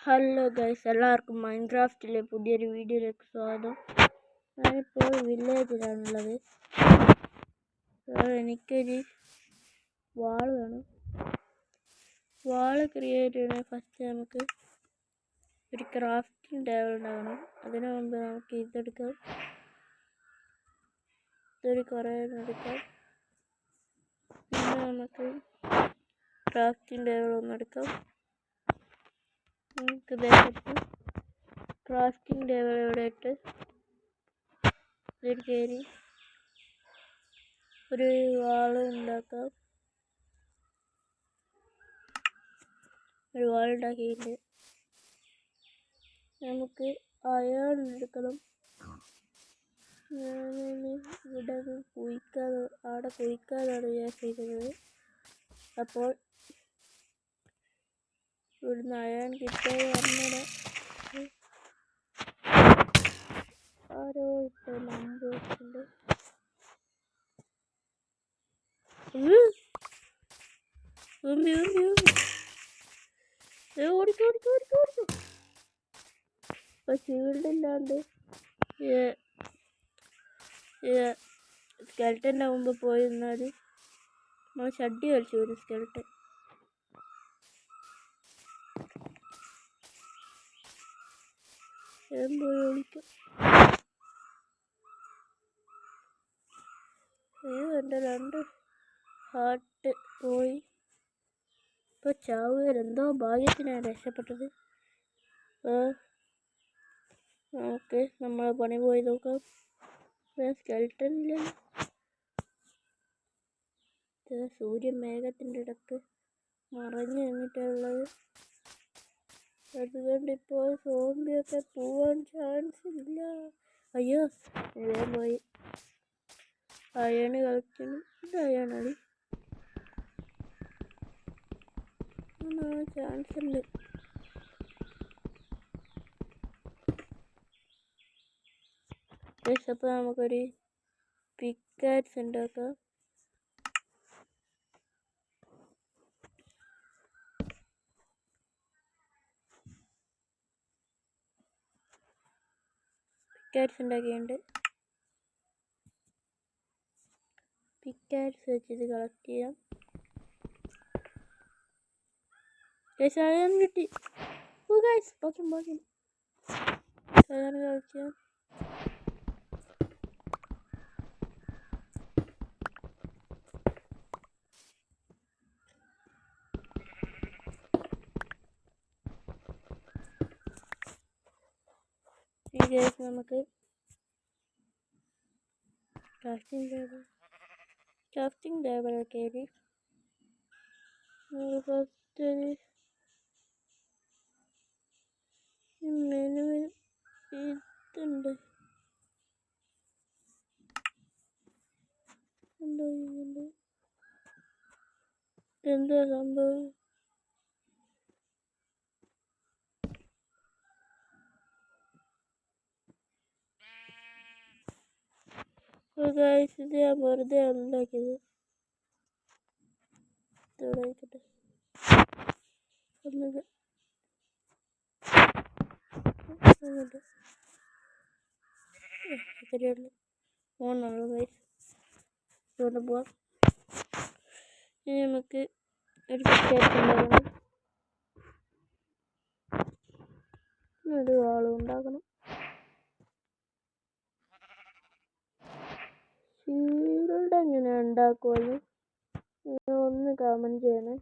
Hello guys, എല്ലാവർക്കും മൈൻക്രാഫ്റ്റിലെ പുതിയൊരു വീഡിയോയിലേക്ക് സ്വാഗതം. ഞാനിപ്പോൾ വില്ലേജിലാണുള്ളത്. എനിക്കൊരു വാൾ വേണം. വാൾ ക്രിയേറ്റ് ചെയ്യണേ ഫസ്റ്റ് നമുക്ക് ഒരു ക്രാഫ്റ്റിംഗ് ടേബിൾ ഉണ്ടാകണം. അതിനു മുമ്പ് നമുക്ക് ഇതെടുക്കാം, ഇതൊരു കുറേ എടുക്കാം. പിന്നെ നമുക്ക് ക്രാഫ്റ്റിംഗ് ടേബിൾ ഒന്നെടുക്കാം. നമുക്ക് ക്രാഫ്റ്റിംഗ് ടേബിൾ ഇവിടെ ഇട്ട് ഇതിൽ കയറി ഒരു വാൾ ഉണ്ടാക്കാം. ഒരു വാൾ ഉണ്ടാക്കിയിട്ട് നമുക്ക് അയൺ എടുക്കണം. ഇവിടെ അവിടെ കുഴിക്കാനാണ് വിചാരിച്ചിരിക്കുന്നത്. അപ്പോൾ ഇവിടുന്ന് അയൺ കിട്ടിയത് പറഞ്ഞിട ആരോ ഇപ്പോൾ നമ്പ് വെച്ചിട്ടുണ്ട്. ഇപ്പൊ ഷീൽഡില്ലാണ്ട് സ്കെൽറ്റൻ്റെ മുമ്പ് പോയി നിന്നാൽ നമ്മൾ ഷഡ്ഡി കളിച്ചു വരും. സ്കെൽറ്റൻ പോയി വിളിക്കും. എൻ്റെ 2 ഹാർട്ട് പോയി. ഇപ്പോൾ ചാവുകയെന്തോ ഭാഗ്യത്തിനാണ് രക്ഷപ്പെട്ടത്. നമുക്ക് നമ്മളെ പണി പോയി നോക്കാം. സ്കെൽറ്റനില്ല. സൂര്യൻ മേഘത്തിൻ്റെ ഇടക്ക് മറഞ്ഞു നിന്നിട്ടുള്ളത്. അതുകൊണ്ട് ഇപ്പോൾ സോംബിയൊക്കെ പോവാൻ ചാൻസ് ഇല്ല. അയ്യോ, ഞാൻ പോയി. അയണ് കളിക്കണം. ഇത് അയണടി ചാൻസ് ഉണ്ട്. അപ്പോൾ നമുക്കൊരു പിക്കാക്സ് ഉണ്ടാക്കാം. പിക്കാക്സ് ഉണ്ടാക്കിയിട്ടുണ്ട്. പിക്കാക്സ് വെച്ചിട്ട് കളക്ട് ചെയ്യാം. അയൺ കിട്ടി. ബാക്കി അയൺ കളക്ട് ചെയ്യാം. നമുക്ക് ക്രാഫ്റ്റിംഗ് ടേബിൾ കയറി ഫസ്റ്റ് മെനുവിൽ ഇതുണ്ട്. എന്താ സംഭവം? ഇത് ഞാൻ വെറുതെ ഉണ്ടാക്കിയത്. തുടങ്ങിക്കട്ടെ. ഫോണുള്ളൂ ഗൈസ്. ഇതുകൊണ്ട് പോവാം. ഇനി നമുക്ക് ഒരു പിക്കാക്സ് ഉണ്ടാക്കണം. ഒരു വാളും ഉണ്ടാക്കണം. ഷീൽഡ് എങ്ങനെ ഉണ്ടാക്കുമെന്ന് ഒന്ന് കമന്റ് ചെയ്യണേ.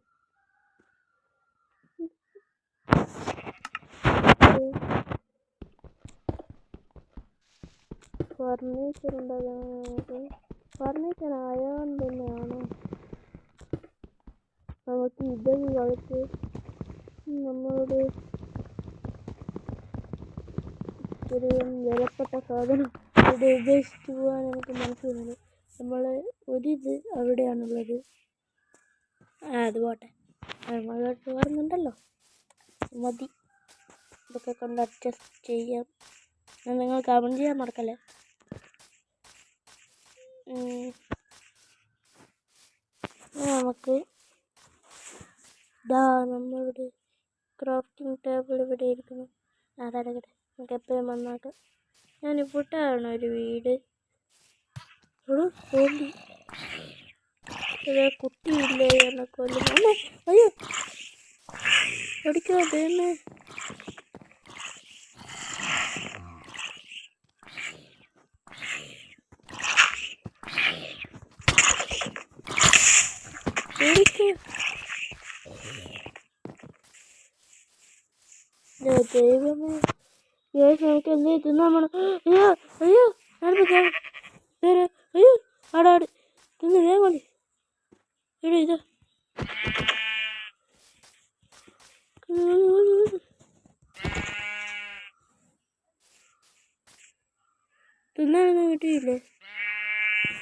ഫർണിച്ചർ ഉണ്ടാക്കാൻ നമുക്ക് ഫർണിച്ചർ അയൺ തന്നെയാണോ? നമുക്ക് ഇതൊക്കെ കളിച്ച് നമ്മളോട് ഒരു വിലപ്പെട്ട സാധനം ഇവിടെ ഉപേക്ഷിച്ച് പോകാൻ എനിക്ക് മനസ്സിലുണ്ട്. നമ്മൾ ഒരിത് അവിടെയാണുള്ളത്. അത് പോട്ടെ, നമ്മളോട്ട് വരുന്നുണ്ടല്ലോ, മതി. ഇതൊക്കെ കൊണ്ട് അഡ്ജസ്റ്റ് ചെയ്യാം. നിങ്ങൾ കമൻറ്റ് ചെയ്യാൻ മറക്കല്ലേ. നമുക്ക് നമ്മളുടെ ക്രാഫ്റ്റിംഗ് ടേബിൾ ഇവിടെ ഇരിക്കുന്നു. അതടക്കട്ടെ, നമുക്ക് എപ്പോഴും വന്നാക്കാം. ഞാൻ ഇവിട്ടാണ് ഒരു വീട്. ഒരു സോംബി കുട്ടിയില്ലേ എന്നെ കൊല്ലുന്നു. അയ്യോ പഠിക്കാതെ ദൈവമേ, നമുക്ക് എന്തേ തിന്നാൻ വേണം. അയ്യോ അയ്യോ അയ്യോ ആടാട് തിന്ന് വേഗം ഇട ഇതാ തിന്നാനൊന്നും കിട്ടിയില്ലേ?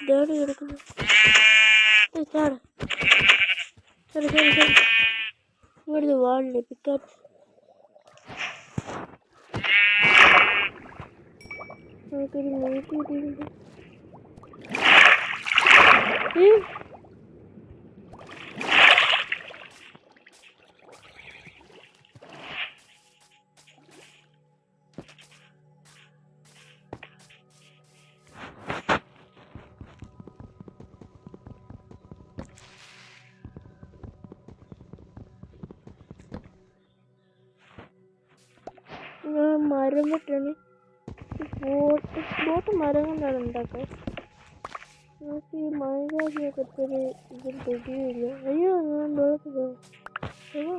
ഇതാണ് കിടക്കുന്നു. ചാട ചാട ചാട ചാട ഇവിടുന്ന് വാളില്ലേ പിക്കാറ്റ്. നമുക്കൊരു മീറ്റ് കിട്ടിയിട്ടുണ്ട്. മരം വെട്ടാണ്. ബോട്ട് മരം കൊണ്ടാണ് ഉണ്ടാക്കുക. നമുക്ക് ഈ മൈകാശിയൊക്കെ ഒത്തിരി ഇതിൽ തിരിയില്ല. അയ്യോ ഞാൻ ബോട്ട് അയ്യോ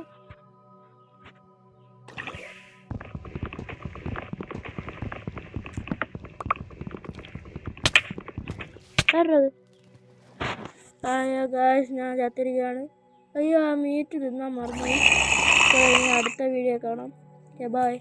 ആരത്? ഞാൻ ചത്തിരിക്കുകയാണ്. അയ്യോ ആ മീറ്റ് തിന്നാൻ മറന്നു. അടുത്ത വീഡിയോ കാണാം. ബൈ.